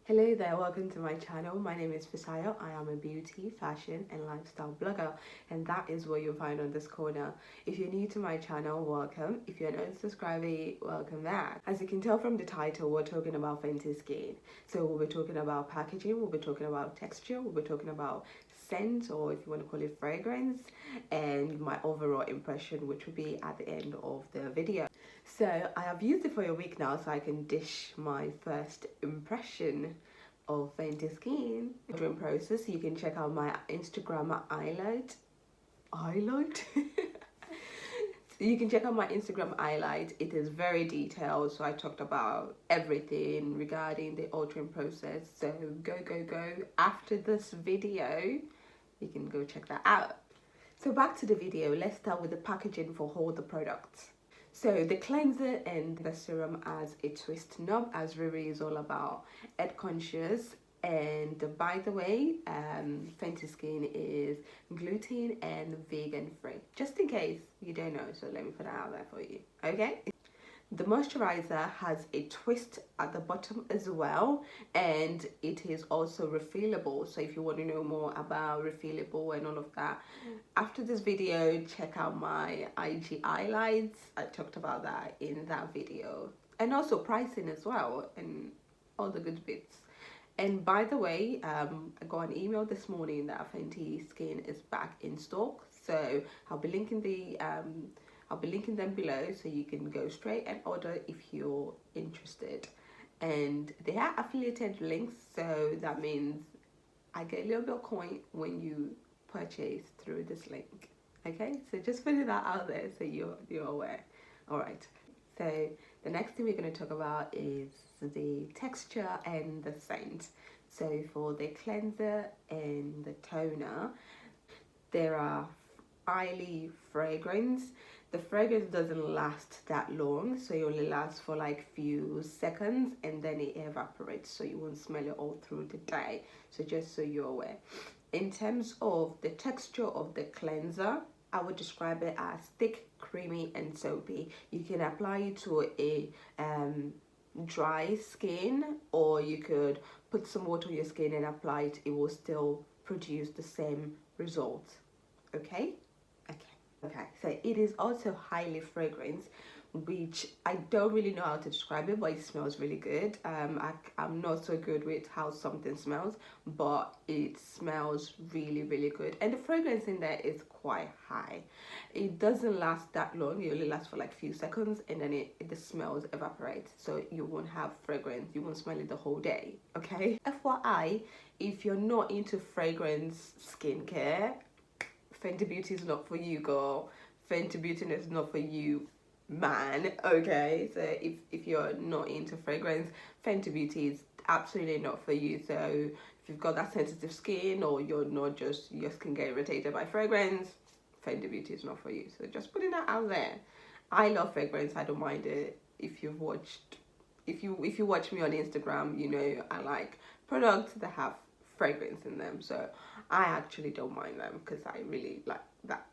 Hello there, welcome to my channel. My name is Fisayo. I am a beauty, fashion and lifestyle blogger, and that is what you'll find on this corner. If you're new to my channel, welcome. If you're an old subscriber, welcome back. As you can tell from the title, we're talking about Fenty skin. So we'll be talking about packaging, we'll be talking about texture, we'll be talking about scent, or if you want to call it fragrance, and my overall impression, which will be at the end of the video. So I have used it for a week now, so I can dish my first impression of Fenty skin. During process, you can check out my Instagram highlight. You can check out my Instagram highlight. It is very detailed, so I talked about everything regarding the altering process. So go after this video, you can go check that out. So back to the video, let's start with the packaging for all the products. So the cleanser and the serum has a twist knob, as Riri is all about health conscious. And by the way, Fenty skin is gluten and vegan free, just in case you don't know, so let me put that out there for you. Okay, the moisturizer has a twist at the bottom as well, and it is also refillable. So if you want to know more about refillable and all of that, after this video, check out my IG highlights. I talked about that in that video, and also pricing as well and all the good bits. And by the way, I got an email this morning that Fenty skin is back in stock, so I'll be linking them below, so you can go straight and order if you're interested. And they are affiliated links, so that means I get a little bit of coin when you purchase through this link. Okay, so just putting that out there so you're aware. All right, so the next thing we're going to talk about is the texture and the scent. So for the cleanser and the toner, there are highly fragrance. The fragrance doesn't last that long, so it only lasts for like few seconds and then it evaporates, so you won't smell it all through the day. So just so you're aware. In terms of the texture of the cleanser, I would describe it as thick, creamy and soapy. You can apply it to a dry skin, or you could put some water on your skin and apply it. It will still produce the same result. Okay, so it is also highly fragrant, which I don't really know how to describe it, but it smells really good. I'm not so good with how something smells, but it smells really good, and the fragrance in there is quite high. It doesn't last that long, it only lasts for like few seconds, and then the smells evaporate, so you won't have fragrance, you won't smell it the whole day. Okay, FYI, if you're not into fragrance skincare, Fenty Beauty is not for you, girl. Fenty Beauty is not for you, man. Okay, so if you're not into fragrance, Fenty Beauty is absolutely not for you. So if you've got that sensitive skin, or you're not, just your skin get irritated by fragrance, Fenty Beauty is not for you. So just putting that out there. I love fragrance, I don't mind it. If you watch me on Instagram, you know I like products that have fragrance in them, so I actually don't mind them because I really like that.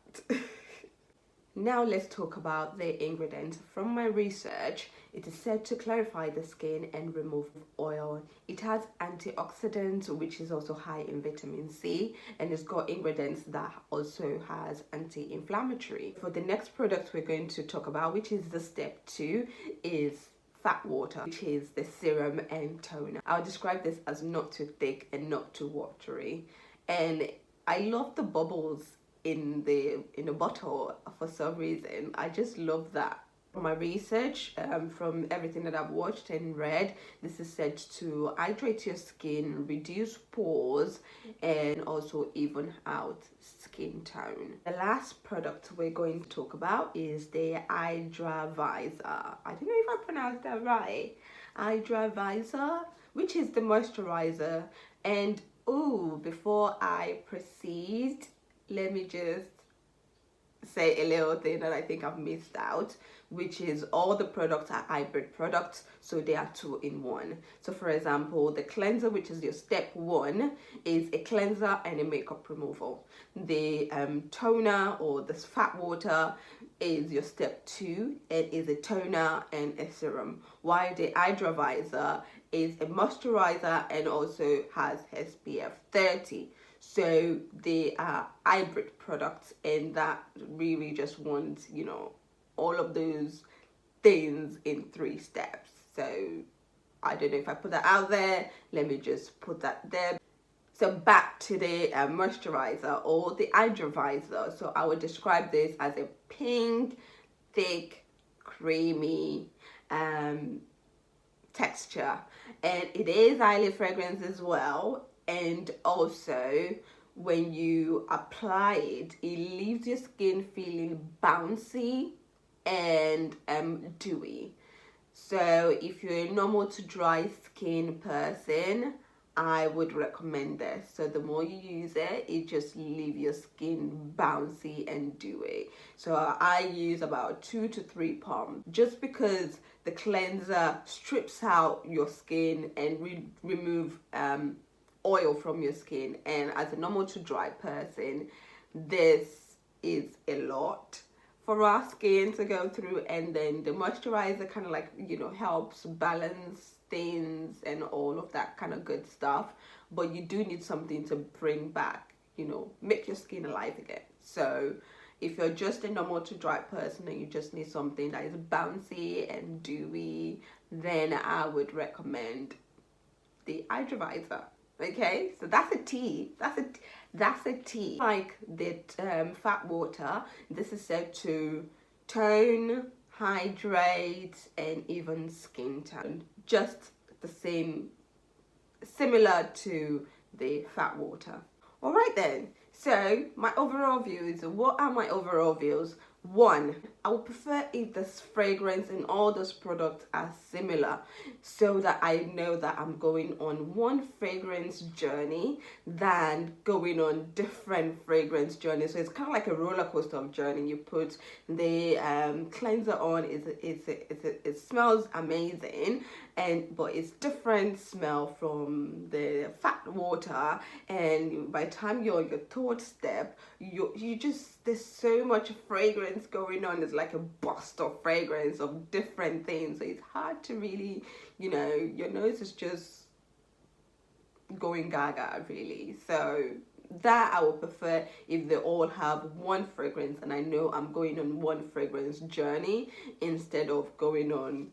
Now let's talk about the ingredients. From my research, it is said to clarify the skin and remove oil. It has antioxidants, which is also high in vitamin C, and it's got ingredients that also has anti-inflammatory. For the next product we're going to talk about, which is the step 2, is fat water, which is the serum and toner. I'll describe this as not too thick and not too watery. And I love the bubbles in the bottle for some reason. I just love that. From my research, from everything that I've watched and read, this is said to hydrate your skin, reduce pores, and also even out skin tone. The last product we're going to talk about is the Hydra Visor. I don't know if I pronounced that right. Hydra Visor, which is the moisturizer. And before I proceed, let me just say a little thing that I think I've missed out, which is all the products are hybrid products, so they are 2-in-1. So for example, the cleanser, which is your step 1, is a cleanser and a makeup removal. The toner or the fat water is your step 2. It is a toner and a serum, while the hydrovisor is a moisturizer and also has SPF 30. So they are hybrid products, and that really just wants, you know, all of those things in 3 steps. So I don't know if I put that out there. Let me just put that there. So back to the moisturizer or the hydrovisor. So I would describe this as a pink, thick, creamy texture, and it is highly fragranced as well. And also when you apply it, it leaves your skin feeling bouncy and dewy. So if you're a normal to dry skin person, I would recommend this. So the more you use it, it just leaves your skin bouncy and dewy. So I use about 2 to 3 pumps, just because the cleanser strips out your skin and remove oil from your skin. And as a normal to dry person, this is a lot for our skin to go through. And then the moisturizer kind of like, you know, helps balance things and all of that kind of good stuff. But you do need something to bring back, you know, make your skin alive again. So if you're just a normal to dry person and you just need something that is bouncy and dewy, then I would recommend the hydrovisor. Okay, so that's a tea. That's a tea. Like the fat water, this is said to tone, hydrate, and even skin tone. Just the same, similar to the fat water. All right then. So my overall views. What are my overall views? 1, I would prefer if this fragrance and all those products are similar, so that I know that I'm going on one fragrance journey than going on different fragrance journeys. So it's kind of like a roller coaster of journey. You put the cleanser on, it smells amazing, but it's different smell from the fat water, and by the time you're on your 3rd step, you just, there's so much fragrance going on. It's like a burst of fragrance of different things, so it's hard to really, you know, your nose is just going gaga really. So that I would prefer if they all have one fragrance and I know I'm going on one fragrance journey instead of going on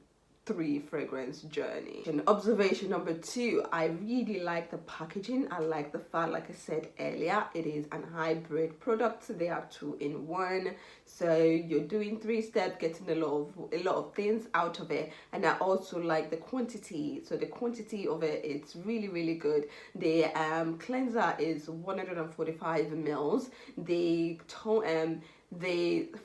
3 fragrance journey. And observation number 2, I really like the packaging. I like the fact, like I said earlier, it is an hybrid product. They are 2-in-1, so you're doing 3 steps, getting a lot of things out of it. And I also like the quantity. So the quantity of it, it's really good. The cleanser is 145 mils. The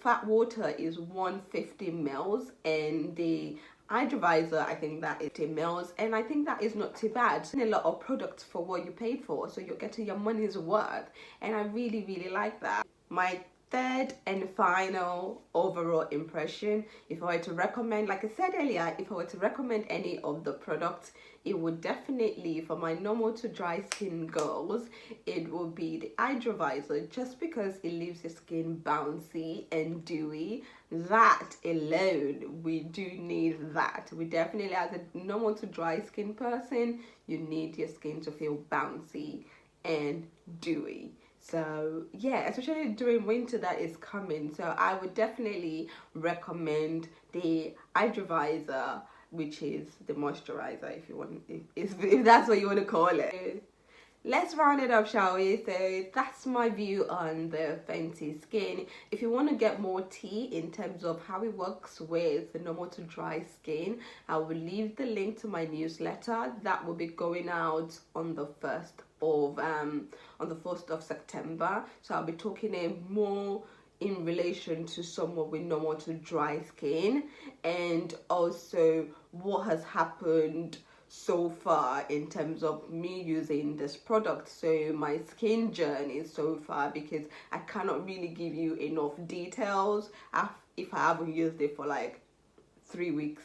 fat water is 150 mils, and the hydrovisor, I think that is 10 mils, and I think that is not too bad. A lot of products for what you paid for, so you're getting your money's worth, and I really like that. My 3rd and final overall impression, if I were to recommend, like I said earlier, if I were to recommend any of the products, it would definitely, for my normal to dry skin girls, it will be the hydrovisor, just because it leaves your skin bouncy and dewy. That alone, we do need that. We definitely, as a normal to dry skin person, you need your skin to feel bouncy and dewy. So yeah, especially during winter that is coming, so I would definitely recommend the hydrovisor, which is the moisturizer, if you want, if that's what you want to call it. Let's round it up, shall we? So that's my view on the Fenty skin. If you want to get more tea in terms of how it works with the normal to dry skin, I will leave the link to my newsletter that will be going out on the 1st of September. So I'll be talking more in relation to someone with normal to dry skin, and also what has happened so far in terms of me using this product, so my skin journey so far, because I cannot really give you enough details if I haven't used it for like 3 weeks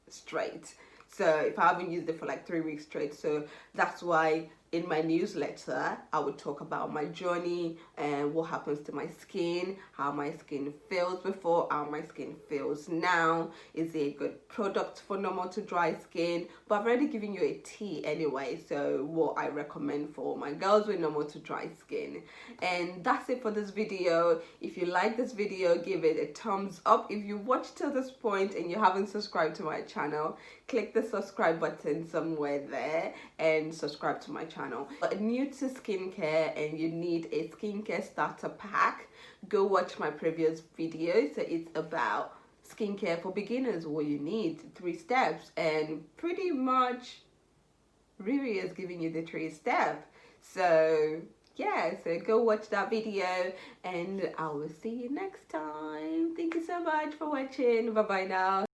straight. So if I haven't used it for like 3 weeks straight, so that's why in my newsletter I would talk about my journey and what happens to my skin, how my skin feels before, how my skin feels now. Is it a good product for normal to dry skin? But I've already given you a tea anyway, so what I recommend for my girls with normal to dry skin. And that's it for this video. If you like this video, give it a thumbs up. If you watched till this point and you haven't subscribed to my channel, click the subscribe button somewhere there and subscribe to my channel. But new to skincare and you need a skincare starter pack, go watch my previous video. So it's about skincare for beginners, what you need, 3 steps, and pretty much Riri is giving you the 3 step. So yeah, so go watch that video and I will see you next time. Thank you so much for watching. Bye bye now.